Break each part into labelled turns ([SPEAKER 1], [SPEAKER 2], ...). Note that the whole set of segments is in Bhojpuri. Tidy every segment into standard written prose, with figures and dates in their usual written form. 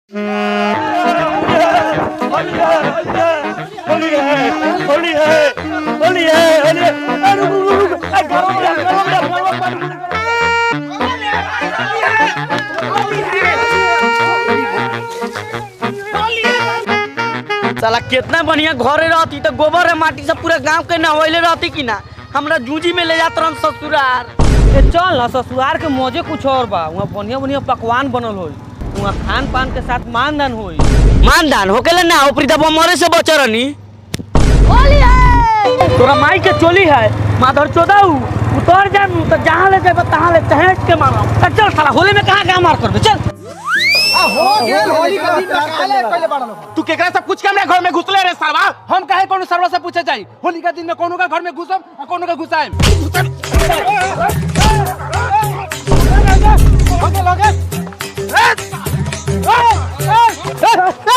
[SPEAKER 1] साला कितना बढ़िया घरे रहती तो गोबर माटी से पूरे गांव के नहवैले रहती कि ना। हमरा जूझी में ले जात रहन ससुरार।
[SPEAKER 2] चल ना ससुरार के मौजे कुछ और बा। वहाँ बढ़िया बढ़िया पकवान बनल होई, वहाँ खान पान के साथ मानदान होई।
[SPEAKER 1] मानदान होकेला ना ऊपरी दबा मरे से बच रहनी।
[SPEAKER 2] तोरा माई के चोली है माधर चोदाऊ उतर जा तो जहाँ ले जाए तहाँ ले चहेट के मारो। चल साला होली में कहाँ कहाँ मार करबे चल।
[SPEAKER 3] हो गेल होली का दिन काले पहले बाड़न तू केकरा से पूछ के हमरा घर में घुसले रे सरवा। हम काहे कोनो सरवा से पूछे जाई। होली का दिन में कोनो का घर में घुसब आ कोनो का घुसाएम।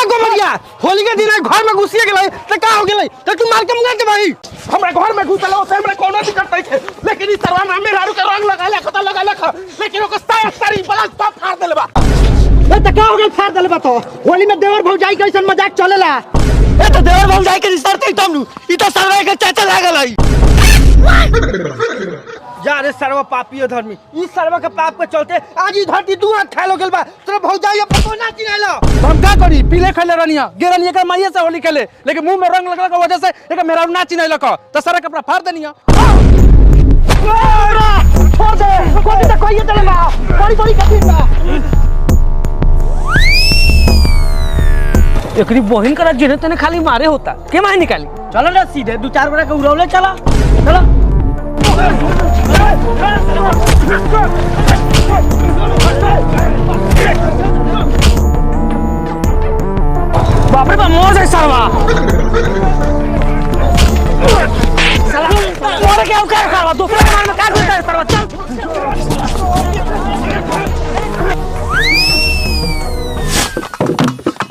[SPEAKER 3] गोमरिया होली के दिन घर में घुसिए गेलै त का हो गेलै त तू मार के मुंगा के भाई। हमरा घर में घुसला ओसे हमरा कोनो दिक्कत नहीं है, लेकिन ई सरवा नाम में रारू के रंग लगा ले खता लगा ले लेकिन ओको सारी बलास सब फाड़ देले बा। ए त का हो गेल फाड़ देले बा। तो होली में देवर भौजाई कैसन मजाक चलेला।
[SPEAKER 1] ए तो देवर भौजाई के रिश्ते तम नु ई तो सरवा के चाचा लागल है।
[SPEAKER 3] जा रे सरवा पापी धर्मी। ई सरवा के पाप के चलते आज ई धरती दू हाथ खालो गेल बा। तोरा भौजाई पतो ना चिनाइलो। हम का करी पीले खले रनिया गेरनिया के माईए से होली खेले, लेकिन मुंह में रंग लगला के वजह से एक मेरा ना चिनाइलो क त सारा कपड़ा फाड़ देनिया। छोड़ दे कोई त कोई चलेगा बड़ी बड़ी कथि बा।
[SPEAKER 2] एकरी बहिन करा जेने तेने खाली मारे होता के मार निकाली। चलो ना सीधे दो चार बड़ा के उड़ौले चला चलो। बाप रे बाप मोर से सरवा साला मोर के उखाड़ खावा दूसरा मार में काट देता है सरवा। चल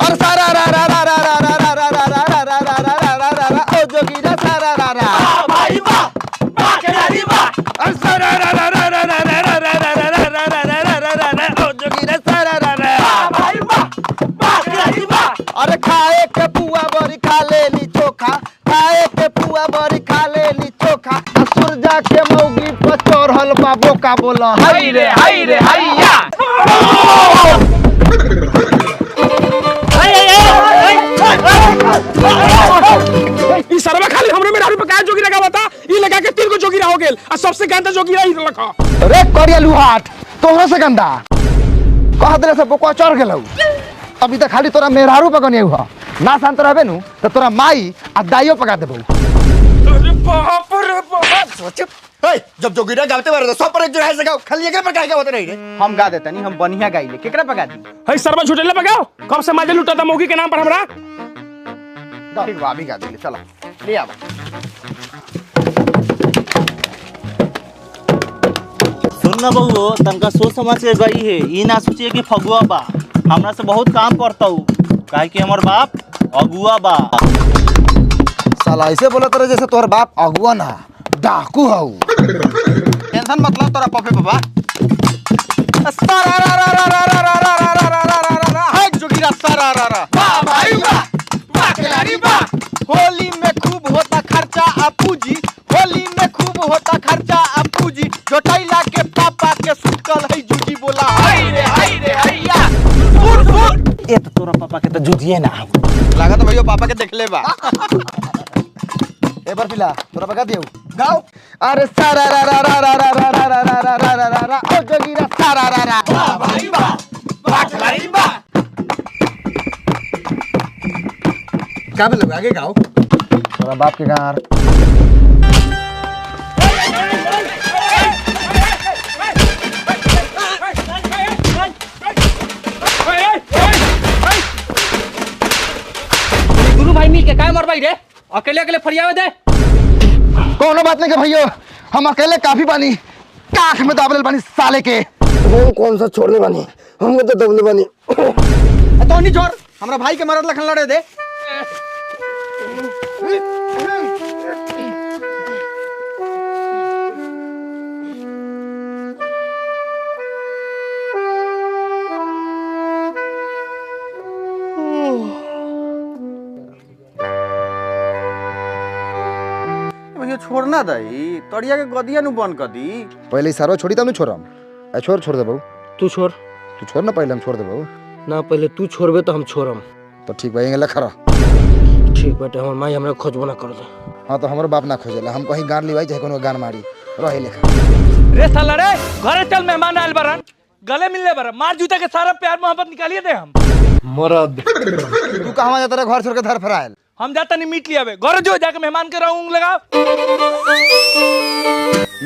[SPEAKER 3] और सारा रा रा रा रा रा रा रा रा रा रा रा रा रा रा रा रा रा ओ जोगीरा सारा रा रा भाई बा बा खिलाड़ी बा। और सारा रा रा रा रा रा रा रा रा रा रा रा रा रा रा रा रा ओ जोगीरा सारा रा रा भाई बा बा खिलाड़ी बा। अरे खाए के पुआ बरी खा लेनी चोखा, खाए के पुआ बरी खा लेनी चोखा। सूरजा के मौगी पर चढ़ल बा बोका बोला हाय रे हैया। ई सरवा खाली हमरे में दारू पे काहे जोगी लगा बता। ई लगा के 3 को जोगी हो गेल आ सबसे गंदा जोगी रही लखा। रे करिया लुहाट तोहरा से गंदा कह देले से बोका चढ़ गेलौ। अभी तक खाली तोरा मेहरारू पकनिए हुआ ना शांत रहबे नु त तोरा माई आ दाइयो पका देबो। अरे बाप रे बाप सोच ए जब जोगीरा गाते बारे तो सब पर एक जो है से गाओ खाली एकरा पर काहे गावत रही रे। हम गा देता नहीं हम बढ़िया गाइले केकरा पका दी।
[SPEAKER 4] है सरवा झुटेला पकाओ कब से माजे लुटा था मौगी के नाम पर हमरा।
[SPEAKER 3] ठीक बा अभी गा देले चला ले आवा।
[SPEAKER 5] सुन ना बउओ तनका सोच समझ के गई है। ई ना सोचिए कि फगुआ बा हमरा से बहुत काम पड़ता हूँ काहे कि हमर बाप अगुआ बा।
[SPEAKER 3] साला ऐसे बोला तेरे जैसे तोहर बाप अगुआ ना डाकू हऊ। टेंशन मतलब तोरा पफे बाबा सारा रा रा रा रा रा रा रा रा रा रा रा रा रा हाय जोगीरा सारा रा रा वाह भाई वाह वाह खिलाड़ी वाह। होली में खूब होता खर्चा अपू जी, होली में खूब होता खर्चा अपू जी। जोटैला के पापा के सुतल है जूजी बोला हाय रे हैया। फुट फुट
[SPEAKER 5] ए तो तोरा पापा के तो जुझिए ना
[SPEAKER 3] लागत भैया पापा के देख ले बा। ए बर्फीला तोरा पका दियो गाओ। अरे सारा रा रा रा रा रा रा रा रा रा रा रा रा रा ओ जोगीरा सारा रा रा वाह भाई वाह वाह खिलाड़ी वाह। क्या बोल आगे गाओ तोरा बाप के गार।
[SPEAKER 2] गुरु भाई मिल के काय मरवाई रे अकेले अकेले फरियावे दे।
[SPEAKER 3] कोनो बात नहीं के भैया हम अकेले काफी बानी काख में दाबले बानी साले के।
[SPEAKER 6] हम कौन सा छोड़ने बानी हमको तो दबने बानी।
[SPEAKER 3] तो नहीं छोड़ हमरा भाई के मरद लखन लड़े दे। छोड़ना दई तड़िया के गदिया नु बंद कर दी। पहले सारो छोड़ी तब नु छोड़म। ए छोड़ दे बहू।
[SPEAKER 2] तू छोड़।
[SPEAKER 3] तू छोड़ ना, पहले हम छोड़ दे बहू।
[SPEAKER 2] ना पहले तू छोड़बे तो हम छोड़म।
[SPEAKER 3] तो ठीक भाई इंगला खरा।
[SPEAKER 2] ठीक बाटे, हमर माई हमरा खोजबो ना कर दे।
[SPEAKER 3] हां तो हमरो बाप ना खोजेला, हम कहीं गान लिवाई चाहे कोनो गान मारी रहे लेखा।
[SPEAKER 4] रे साला रे, घरे चल, मेहमान आयल बरन, गले मिलने बरन, मार जूता के सारा प्यार मोहब्बत निकालिए दे हम।
[SPEAKER 2] मरद
[SPEAKER 3] तू कहवा जाता रे घर छोड़ के घर फरायल?
[SPEAKER 4] हम जाता नहीं मीट लिया घर जो जाके मेहमान के रंग लगाओ।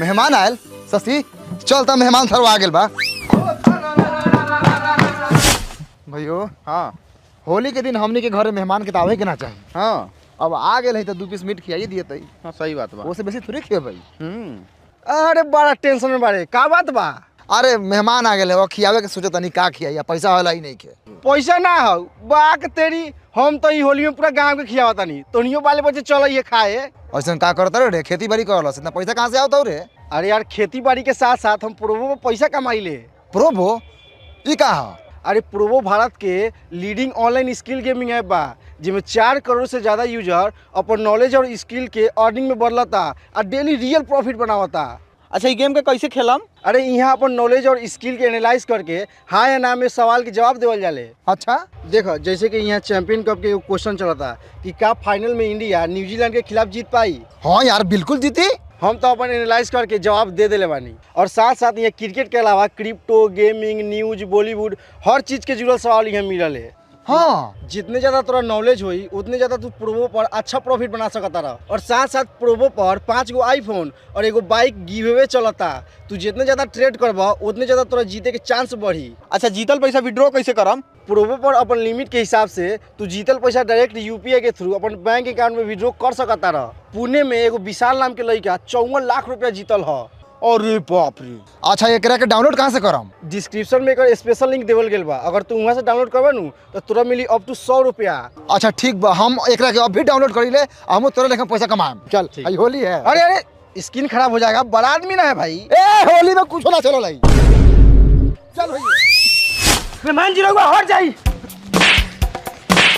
[SPEAKER 3] मेहमान आयल ससी, चलता मेहमान थरो आ गेल बा। भैयो हाँ, होली के दिन हमनी के घरे मेहमान के तावे के ना चाहिए। हाँ अब आ गेल है तो 2 पीस मीट खियाई दिए तई। हाँ सही बात बा, ओसे बेसी थोड़े खिए भाई।
[SPEAKER 6] अरे बड़ा टेंशन में बारे, का बात बा?
[SPEAKER 3] अरे मेहमान आ गेल है, वो खियावे के सोचो तनी का खियाई, पैसा होला ही नहीं के।
[SPEAKER 6] पैसा ना हो बाक तेरी, हम तो ई होली में पूरा गांव के खियावत नहीं, तोनियो बाले बच्चे चलो ये खाए।
[SPEAKER 3] ऐसा का करता रे, खेती बाड़ी करला इतना पैसा कहाँ से आवता रे?
[SPEAKER 6] अरे यार खेती बाड़ी के साथ साथ हम प्रोबो में पैसा कमाई ले।
[SPEAKER 3] प्रोबो ई का है?
[SPEAKER 6] अरे प्रोबो भारत के lending online skill gaming app बा, जिसमें 4 करोड़ से ज्यादा यूजर अपन नॉलेज और स्किल के अर्निंग में बदलता और डेली रियल प्रॉफिट बनावता।
[SPEAKER 5] अच्छा ये गेम के कैसे खेलम?
[SPEAKER 6] अरे यहाँ अपन नॉलेज और स्किल के एनालाइज करके हाँ या ना में सवाल के जवाब देवल जाले।
[SPEAKER 3] अच्छा
[SPEAKER 6] देखो जैसे कि यहाँ चैंपियन कप के एगो क्वेश्चन चलता कि का फाइनल में इंडिया न्यूजीलैंड के खिलाफ जीत पाई?
[SPEAKER 3] हाँ यार बिल्कुल जीती।
[SPEAKER 6] हम तो अपन एनालाइज करके जवाब दे देले बानी। और साथ साथ यहाँ क्रिकेट के अलावा क्रिप्टो, गेमिंग, न्यूज, बॉलीवुड हर चीज के जुड़ल सवाल यहाँ मिलल है।
[SPEAKER 3] हाँ
[SPEAKER 6] जितने ज्यादा तोरा नॉलेज होई उतने ज्यादा तू प्रोबो पर अच्छा प्रॉफिट बना सकता रह। और साथ साथ प्रोबो पर 5 गो आईफोन और एगो बाइक गिव अवे चलता। तू जितने ज्यादा ट्रेड करबा उतने ज्यादा तोरा जीते के चांस बढ़ी।
[SPEAKER 5] अच्छा जीतल पैसा विड्रॉ कैसे करम?
[SPEAKER 6] प्रोबो पर अपन लिमिट के हिसाब से तू जीतल पैसा डायरेक्ट यूपीआई के थ्रू अपन बैंक अकाउंट में विड्रॉ कर सकता रह। पुणे में एगो विशाल नाम के लड़का 54 लाख रुपया जीतल है।
[SPEAKER 3] अरे बाप रे। अच्छा ये करा के डाउनलोड कहाँ से करम?
[SPEAKER 6] डिस्क्रिप्शन में एक स्पेशल लिंक देवल गेल बा, अगर तू वहाँ से डाउनलोड करबे नु तो तोरा मिली अप टू 100 रुपया।
[SPEAKER 3] अच्छा ठीक बा, हम एकरा के अभी डाउनलोड करी ले, हम तोरे लेखा पैसा कमाएम। चल आई होली है।
[SPEAKER 6] अरे अरे स्किन खराब हो जाएगा, बड़ा आदमी ना है भाई।
[SPEAKER 3] ए होली में कुछ ना चलो लाई। चल भैया
[SPEAKER 2] मेहमान जी रहुआ हट जाई।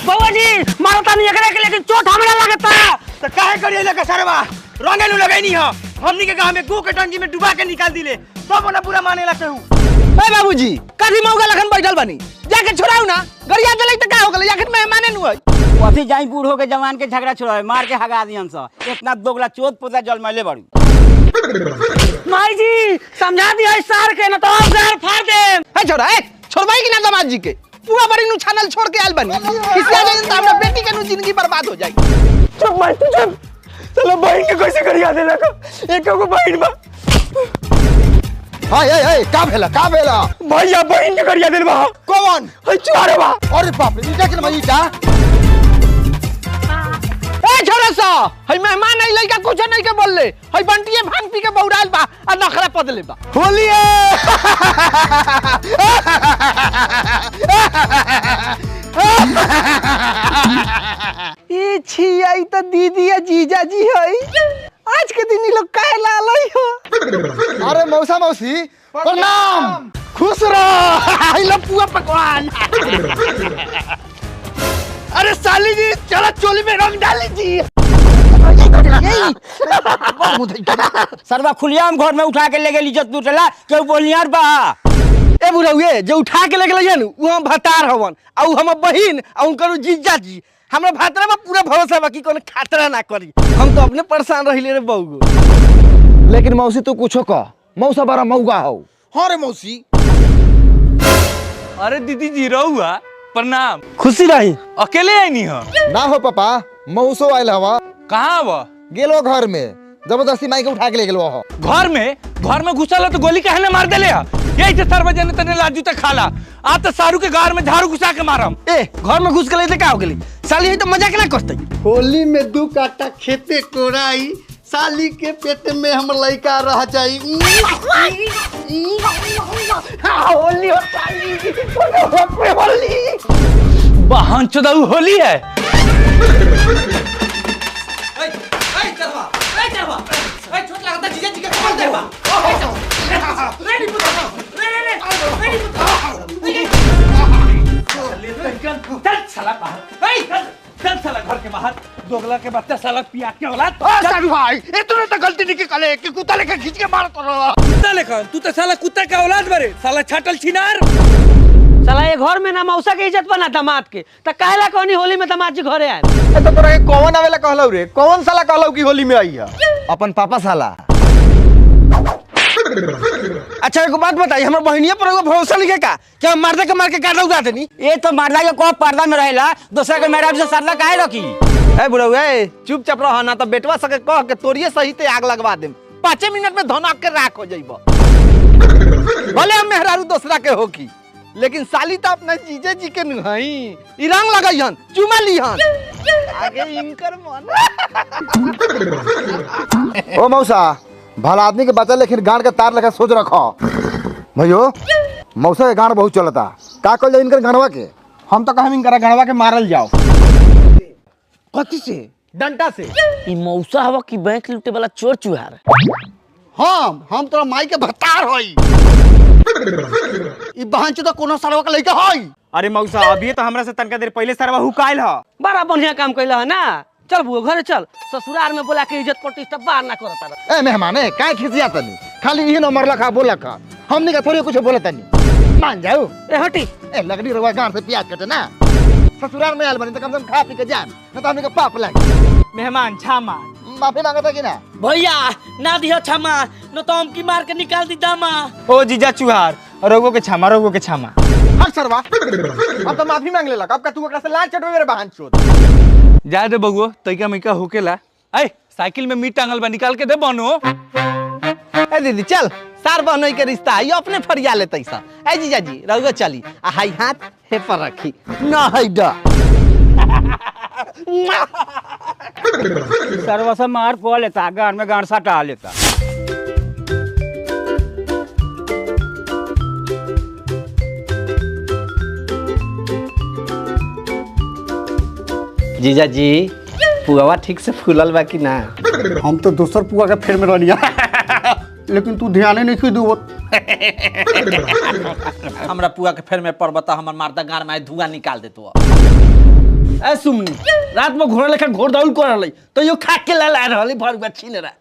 [SPEAKER 2] बाबा जी मारता नहीं एकरा के, लेकिन चोट हमरा लगता।
[SPEAKER 1] तो काहे करिए लगे सरवा, रंगे नु लगैनी हो, हमनी के गांव में गो के टंकी में डुबा के निकाल दिले, सब ना पूरा माने ला कहू।
[SPEAKER 2] ए बाबूजी कथी मौका लखन बैठल बनी, जाके छोड़ाऊ ना, गरिया चलै त का हो गेलै, आखिर मेहमाने नु है।
[SPEAKER 7] कथी जाई बूढ़ हो के जवान के झगड़ा छोड़ा मार के हगा दियन स, इतना दोगला चोद पोता जलमैले बाड़ू।
[SPEAKER 2] माई जी समझा दिया सार के, न तो आप घर फाड़ दे।
[SPEAKER 6] ए छोड़ा, ए छोड़बाई कि ना दामाद जी के, पूरा बड़ी नु छानल छोड़ के आल बनी। इसलिए नहीं तो हमरा बेटी के नु जिंदगी बर्बाद हो जाई।
[SPEAKER 2] चुप माई तू चुप। चलो बहन के कैसे गरिया दे लगा, एक को बहन बा।
[SPEAKER 3] हाय हाय का भेला
[SPEAKER 2] भैया बहन के गरिया देल बा।
[SPEAKER 3] कौन?
[SPEAKER 2] हई चुहारे बा।
[SPEAKER 3] अरे बाप रे, इटा के भाई इटा।
[SPEAKER 2] ए छोरा सा, हई मेहमान आई लइका कुछ नहीं के बोल ले, हई बंटिए भांग पी के बौराल बा आ नखरा पदले बा।
[SPEAKER 3] होली
[SPEAKER 6] ई छी आई तो दीदी या जीजा जी हई, आज के दिन लोग काहे लालई हो।
[SPEAKER 3] अरे मौसा मौसी प्रणाम,
[SPEAKER 6] खुश रहो। आई लो पुआ पकवान। अरे साली जी चलो चोली में रंग डाली जी।
[SPEAKER 7] सरवा खुलियाम घर में उठा के ले गेल, इज्जत लूटला, केहू बोलियार बा।
[SPEAKER 6] ए बुढ़ाउए जो उठा के ले गेल है नु उ हम भतार हवन, आ उ हमर बहिन आ उनकर जीजा जी। हमरा भातरा में पूरा भरोसा बा कि कोनो खतरा ना करी। हम तो अपने परेशान रहिले रे बउगो।
[SPEAKER 3] लेकिन मौसी तू कुछो कह, मौसा बड़ा मौगा हो। हाँ रे मौसी।
[SPEAKER 4] अरे दीदी जी रहुआ प्रणाम।
[SPEAKER 6] खुशी रही।
[SPEAKER 4] अकेले आई नहीं हो?
[SPEAKER 3] ना हो पापा, मौसो आयल हवा।
[SPEAKER 4] कहाँ बा?
[SPEAKER 3] गेलो घर में, जबरदस्ती माई के उठा के ले गेलो हो।
[SPEAKER 4] घर में घुसल तो गोली कहने मार देले है। यही से सरवा जने तने लाजू तक खाला, आ तो सारू के घर में झाड़ू घुसा के मारम।
[SPEAKER 6] ए घर में घुस गले त का हो गेली, साली है तो मजाक ना करतई।
[SPEAKER 8] होली में 2 काटा खेते कोराई, साली के पेट में हम लइका रह जाई।
[SPEAKER 6] होली होली
[SPEAKER 4] बहन चोदाऊ होली है। चल साला घर के बाहर दोगला के बच्चा साला पिया के औलाद
[SPEAKER 3] सारू भाई ए तूने तो गलती नहीं की कले कि कुत्ता लेके खींच के मार तो
[SPEAKER 4] कुत्ता लेकर तू तो साला कुत्ता का औलाद बरे साला छाटल छिनार
[SPEAKER 2] साला ये घर में ना मौसा के इज्जत बना दामाद के त काहेला कहनी होली में दामाद जी घरे आए
[SPEAKER 3] ए तो तोरा के कौन आवेला कहलौ रे कौन साला कहलौ कि होली में आई है अपन पापा साला।
[SPEAKER 6] अच्छा एगो बात बताई हमर बहनिया पर एगो भरोसा नहीं है का क्या मारदे के मार के काटा उड़ा देनी।
[SPEAKER 7] ये तो मर्दा के को पर्दा में रहेला दूसरा के मैडम से सरला काहे रखी।
[SPEAKER 6] ए बुढ़ऊ ए चुपचाप रह ना तो बेटवा सके कह के तोरिए सही ते आग लगवा देम 5 मिनट में धन के राख हो जाइबो। भले हम मेहरारू दूसरा के हो की लेकिन साली तो अपना जीजे जी के नहीं ई रंग लगाइहन चुमा लीहन आगे इनकर मन।
[SPEAKER 3] ओ मौसा भला आदमी के बच्चा लेकिन गांड के तार लेकर सोच रखो भैयो मौसा के गांड बहुत चलता का कल जाए इनकर गांडवा के हम तो कहें इनकर गांडवा के मारल जाओ
[SPEAKER 6] कथी से डंटा से
[SPEAKER 2] ई मौसा हवा की बैंक लूटे वाला चोर चुहार
[SPEAKER 8] हम तोरा माई के भत्तार होई ई बहन तो कोनो सरवा के लइका होई।
[SPEAKER 7] अरे मौसा अभी तो हमरा से तनका देर पहले सरवा हुकाइल ह।
[SPEAKER 2] बड़ा बढ़िया काम कैला है ना। चल बुआ घरे चल ससुराल में बोला के इज्जत प्रतिष्ठा बाहर ना करता।
[SPEAKER 3] ए मेहमान है काय खिसिया तनी खाली यही नंबर लखा बोला का हमने का थोड़ी कुछ बोला तनी मान जाओ
[SPEAKER 2] ए हटी
[SPEAKER 3] ए लगड़ी रवा गांड से प्याज कटे ना ससुराल में आयल बनी तो कम से कम खा पी के जान न तो हमने का पाप लागी।
[SPEAKER 7] मेहमान छामा
[SPEAKER 3] माफी मांगता कि ना
[SPEAKER 2] भैया ना दियो क्षमा न तो हम की मार के निकाल दी दामा।
[SPEAKER 7] ओ जीजा चुहार रोगो के छामा
[SPEAKER 3] हट सरवा अब तो माफी मांग लेला अब का तू ओकरा से लाल चटवे रे बहन चोद
[SPEAKER 4] जा दे बगुआ तैका मैका होकेला ऐ साइकिल में मीट टांगल बा निकाल के दे बनो।
[SPEAKER 6] ए दीदी चल सार बहनोई के रिश्ता ये अपने फरिया लेते सा। ए जीजा जी रहुआ चली आ हाई हाथ हे पर रखी ना है डा
[SPEAKER 7] सरवा से मार पो लेता गान में गान सटा लेता।
[SPEAKER 6] जीजा जी पुआवा ठीक से फूलल बा कि ना।
[SPEAKER 8] हम तो दोसर पुआ के फेर में रहनिया लेकिन तू ध्यान नहीं क्यों दू
[SPEAKER 6] हमरा पुआ के फेर में पर बता हमर मारदा गार में धुआं निकाल दे तो। ए सुमनी रात में घोड़ा लेखा घोड़ दौड़ कर रहलै तो यो खा के ला रहलै भर छीन रहा।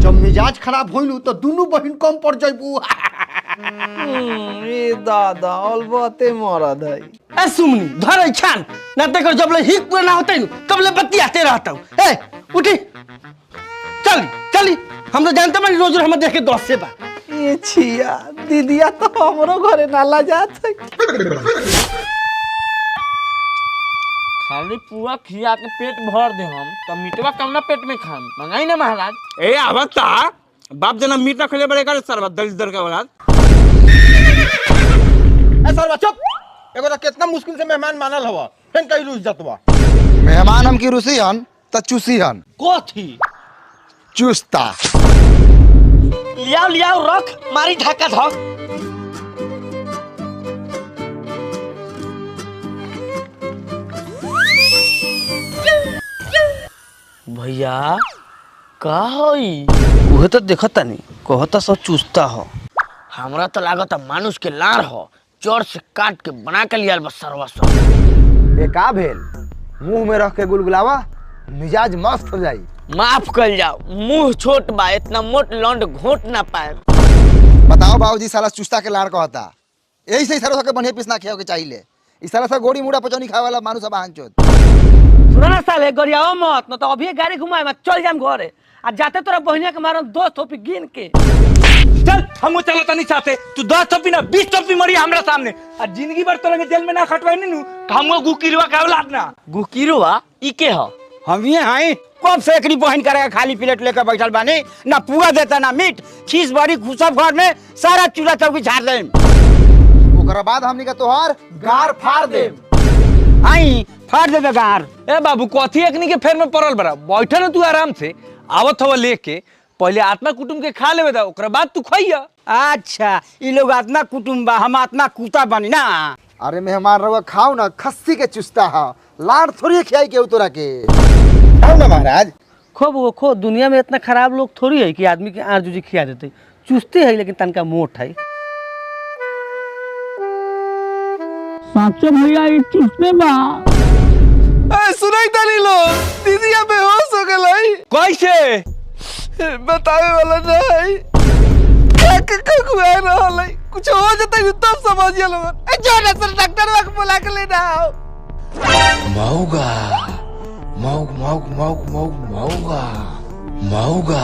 [SPEAKER 8] जब मिजाज खराब होइलू तो दोनों बहन कम पड़ जाइबू।
[SPEAKER 6] ए दादा अलबते मरद है। ए सुमनी धरै छान ना तेकर जब ले हिक पूरा ना होतै तब ले बतियाते रहतौ। ए उठी चल चली हम तो जानते बानी रोज हम देख के 10 से बा। ये छिया दीदिया तो हमरो घरे नाला जात है।
[SPEAKER 2] खाली पुआ खिया के पेट भर दे हम तो मीटवा कम ना पेट में खाम मंगाई ना महाराज।
[SPEAKER 7] ए आवता बाप जना मीट ना खले बड़े कर सरवा दलिदर का औलाद।
[SPEAKER 6] ए सरवा चुप एगो तो कितना मुश्किल से मेहमान मानल हवा फेन कई रुस जतवा।
[SPEAKER 3] मेहमान हम की रुसी हन त चूसी हन
[SPEAKER 6] कोथी
[SPEAKER 3] चूस्ता
[SPEAKER 2] लियाओ रख मारी ढाका धक। भैया का होई
[SPEAKER 6] उहे तो देखता नहीं कहता सब चूसता हो।
[SPEAKER 2] हमरा तो लागत मानुष के लार हो चोर से काट के बना के लिया बस सरवा सब।
[SPEAKER 3] ए का भेल मुंह में रख के गुलगुलावा मिजाज मस्त हो जाई।
[SPEAKER 2] माफ कर जाओ मुंह छोट बा इतना मोट लौंड घोट ना पाए।
[SPEAKER 3] बताओ बाबूजी साला चुस्ता के लाड़ कहता यही से सारा के बढ़िया पीसना खाओ के चाहिए ई साला सा गोड़ी मुड़ा पचौनी खाए वाला मानुस बहन चोद।
[SPEAKER 2] सुनो ना साले गरियाओ मत न तो अभी गाड़ी घुमाए मत चल जाम घरे आ जाते तोरा बहनिया के मारम 2 थोपी गिन के।
[SPEAKER 4] चल हमो चलो तनी साथे तू 10 थप्पी ना 20 थप्पी मरी हमरा सामने आ जिंदगी भर तोरा के जेल में ना खटवाई नु तो हमो गुकिरवा का औलाद ना।
[SPEAKER 2] गुकिरवा ई के हो
[SPEAKER 7] हम ये हैं कब से एकरी बहन करेगा खाली प्लेट लेकर बैठल बानी ना पूरा देता ना मीट खीस बड़ी घुसब घर में सारा चूल्हा चौकी झाड़ देम।
[SPEAKER 3] ओकरा बाद हमनी का तोहार गार फाड़ देम।
[SPEAKER 7] आई फाड़ देबे गार।
[SPEAKER 4] ए बाबू कथी एकनी के फेर में पड़ल बड़ा बैठे ना तू आराम से आवत हवा लेके पहले आत्मा कुटुंब के खा लेवे दा ओकरा बाद तू खइया।
[SPEAKER 7] अच्छा ई लोग आत्मा कुटुंब बा हम आत्मा कुत्ता बनी ना।
[SPEAKER 3] अरे मेहमान रवा खाओ ना खस्सी के चुस्ता हा लाड़ थोड़ी खियाई के तोरा के खाओ ना महाराज।
[SPEAKER 2] खो दुनिया में इतना खराब लोग थोड़ी है कि आदमी के आर जूजी खिया देते चुस्ते है लेकिन तनका मोट है। साचो भैया ये चुस्ते बा
[SPEAKER 6] सुनाई तानी लो दीदी बेहोश हो गई।
[SPEAKER 4] कैसे
[SPEAKER 6] बतावे वाला नहीं कुछ हो जाता है तब समझिए लोग। जो नसर डॉक्टर वक्त बुला के लेना आओ।
[SPEAKER 9] मौगा मौग मौग मौग मौग मौगा मौगा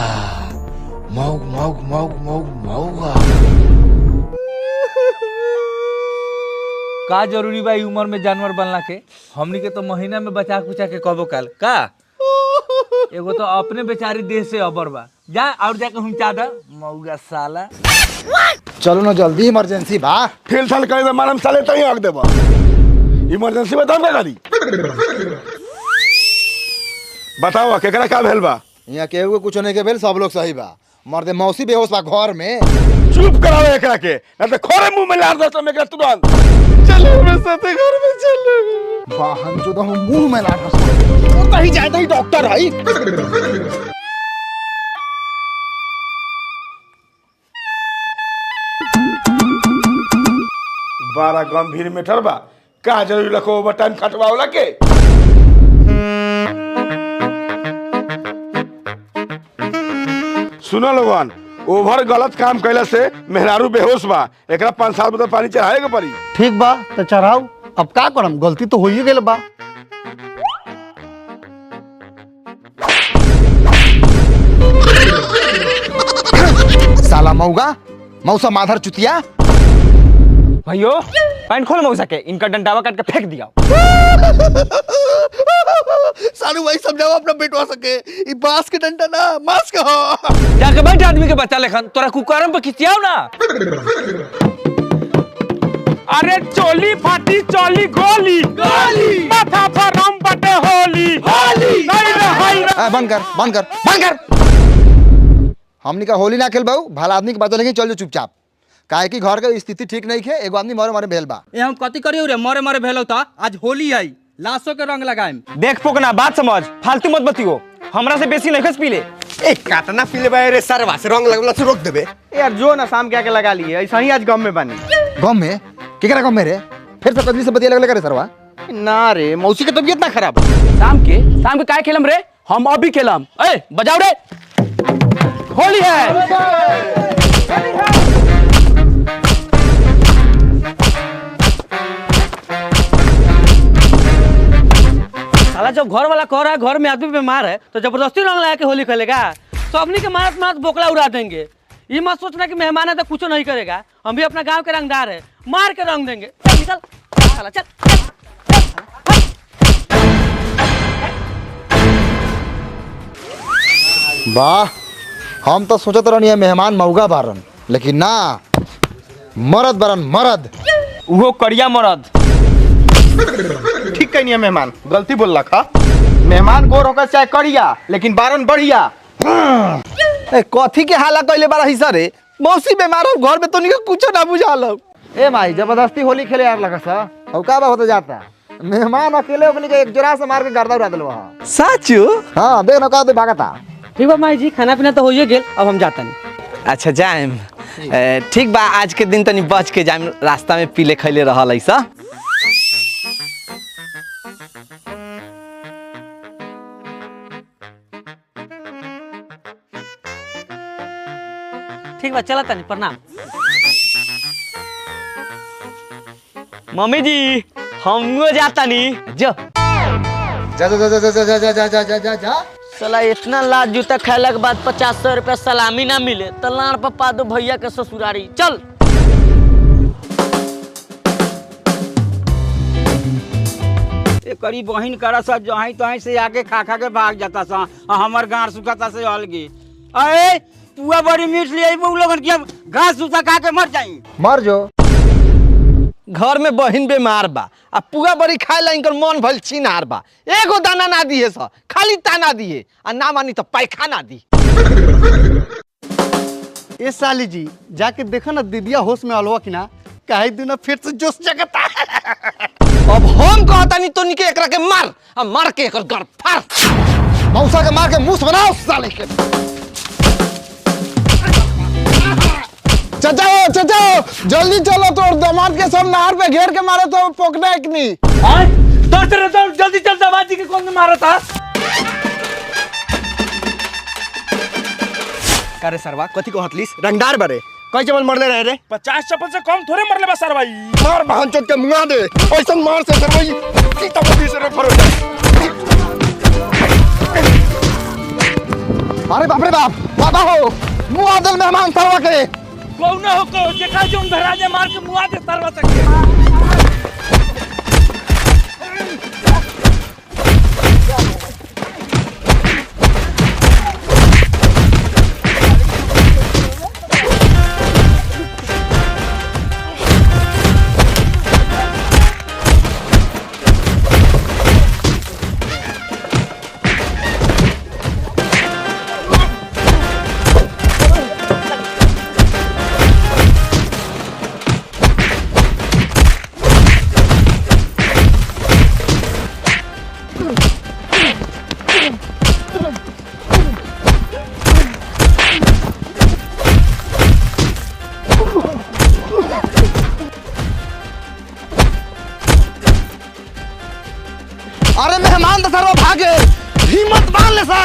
[SPEAKER 9] मौग मौग मौग मौग मौगा।
[SPEAKER 4] का जरूरी बा उम्र में जानवर बनला के? हमनी के तो महीना में बचा कुचा के कबो काल का एगो तो अपने बेचारी देह से अबर बा। जा और जाके हम चादा मौगा साला।
[SPEAKER 3] चलो ना जल्दी, इमरजेंसी बा।
[SPEAKER 9] फिर साल करे तो मालूम साले तई आग देबा। इमरजेंसी बता ना करी। बताओ केकरा का भेल बा?
[SPEAKER 3] यहाँ केहू के कुछ नहीं के भेल, सब लोग सही बा। मर्दे मौसी बेहोश बा घर में।
[SPEAKER 9] चुप करावे एकरा के, ना तो खोरे मुंह में लार दस में एकरा तुरंत।
[SPEAKER 6] चलो मेरे साथ घर में चलो।
[SPEAKER 3] वाहन जो हम मुंह में लार दस कहीं जाए डॉक्टर है।
[SPEAKER 9] बारा गंभीर मैटर बा। का जरूरी रखो ओवर टाइम खटवावला के? सुनो लोगन, ओवर गलत काम कैला से मेहरारू बेहोश बा। एकरा 5 साल में पानी चढ़ाए के पड़ी।
[SPEAKER 8] ठीक बा तो चढ़ाओ। अब का करम, गलती तो हो ही गेल बा।
[SPEAKER 3] साला मौगा मौसा माधर चुतिया।
[SPEAKER 7] भैयो पैंट खोल मौसा के, इनका डंडावा काट के फेंक दिया।
[SPEAKER 6] सारू भाई समझाओ अपना बेटवा सके। ई बांस के डंडा ना मांस के हो।
[SPEAKER 4] जाके बैठ आदमी के बच्चा लेखन, तोरा कुकरम पे खिचियाओ ना। अरे चोली फाटी चोली गोली गोली माथा पर रम बटे होली होली नहीं रे हाय रे।
[SPEAKER 3] बंद कर बंद कर बंद कर। हमनी का होली ना खेल बाऊ, भला आदमी के बचा लेकिन चल जो चुपचाप। काहे की घर के स्थिति ठीक नहीं है। एगो आदमी मरे मरे भेल बा।
[SPEAKER 6] ए हम कथी करियो रे, मरे मरे भेलो त आज होली आई, लाशों के रंग लगाएम।
[SPEAKER 7] देख पोकना बात समझ, फालतू मत बतियो। हमरा से बेसी नहीं खस पी ले।
[SPEAKER 6] ए काटना पी ले रे सरवा से रंग लगला से रोक देबे।
[SPEAKER 7] यार जो ना शाम के आके लगा लिए, ऐसा ही आज गम में बनी।
[SPEAKER 3] गाँव में केकरा गाँव में रे? फिर से कदली से बतिया लगले करे सरवा।
[SPEAKER 7] ना रे मौसी के तबीयत ना खराब।
[SPEAKER 2] शाम के काय खेलम रे? हम अभी खेलम। ए बजाओ रे, होली है। साला जब घर वाला कह रहा है घर में आदमी बीमार है तो जबरदस्ती रंग लगा के होली खेलेगा तो अपनी के मारत मारत बोकला उड़ा देंगे। ये मत सोचना कि मेहमान है तो कुछ नहीं करेगा। हम भी अपना गांव के रंगदार है, मार के रंग देंगे। चल निकल साला, चल
[SPEAKER 3] वाह, हम तो सोचत रहनी है मेहमान मौगा बारन, लेकिन ना, मरद बारन मरद।
[SPEAKER 7] वो करिया मरद। ठीक कहनी है मेहमान, गलती बोल रखा। मेहमान गोर होकर चाहे करिया, लेकिन बारन बढ़िया।
[SPEAKER 6] कथी के हाला कइले बारा हिस्सा रे? मौसी बीमार हो, घर में तो नहीं कुछ ना बुझालो।
[SPEAKER 3] ए माई जबरदस्ती होली खेले यार लगा सा। अब का बा होते जाता मेहमान अकेले अपने के एक जोरा से मार के गर्दा उड़ा दिलवा।
[SPEAKER 6] साचू?
[SPEAKER 3] हाँ देख ना का दे भागता।
[SPEAKER 2] ठीक बा माई जी, खाना पीना तो हो ही गेल, अब हम जाता नहीं।
[SPEAKER 6] अच्छा जाएम। ठीक बा, आज के दिन तनी बच के जाएम, रास्ता में पीले खैले रहल ऐसा।
[SPEAKER 2] ठीक बा चला तनी, प्रणाम। मम्मी जी हम जाता नहीं।
[SPEAKER 6] जो
[SPEAKER 3] जा जा जा जा जा जा जा जा जा जा जा।
[SPEAKER 1] साला इतना लाज जूता खैला के बाद 50 रुपया सलामी ना मिले तो लाड़ पप्पा दो भैया के ससुरारी। चल
[SPEAKER 7] करी बहिन करा सा जहीं तहीं से आके खा खा के भाग जाता सा। हमर गांड सुखाता से अलगी। अरे पुआ बड़ी मीठ ले वो लोगन के घास सुखा खा के मर जाई।
[SPEAKER 3] मर जो।
[SPEAKER 6] घर में बहिन बीमार बा, आ पुआ बड़ी खाए ला इनकर मन भल छिनार बा। एगो दाना ना दिए सा, खाली ताना दिए, आ ना मानी तो पैखाना दी।
[SPEAKER 8] ए साली जी जाके देखो ना दीदिया होश में अलवा कि ना, काहे दिन फिर से जोश जगता।
[SPEAKER 6] अब हम कहता नहीं तो निके एकरा के मार, आ मार के एकर घर फाड़।
[SPEAKER 3] मौसा के मार के मुंह बनाओ साले के।
[SPEAKER 6] चचाओ जल्दी चलो, तो दामाद के सब नहर पे घेर के मारे तो पकड़े एक नहीं।
[SPEAKER 4] दौड़ तेरे दौड़, जल्दी चल, दबाजी के कौन मारा था?
[SPEAKER 6] करे सरवा कथी को हतलिस रंगदार बरे कई चपल मरले रहे रे
[SPEAKER 9] 50 चप्पल से कम थोड़े मरले बा सर भाई। मार बहन चोट के मुंगा दे, ऐसा मार से सर भाई सीता बदी से रेफर हो जाए।
[SPEAKER 3] अरे बाप रे बाप, बाबा हो मुआदल मेहमान सरवा के।
[SPEAKER 4] कौन हो को देखा जो धराजे मार के मुआ दे सरवा तक के।
[SPEAKER 3] अरे मेहमान तो सरवा भागे, हिम्मत मान ले सा।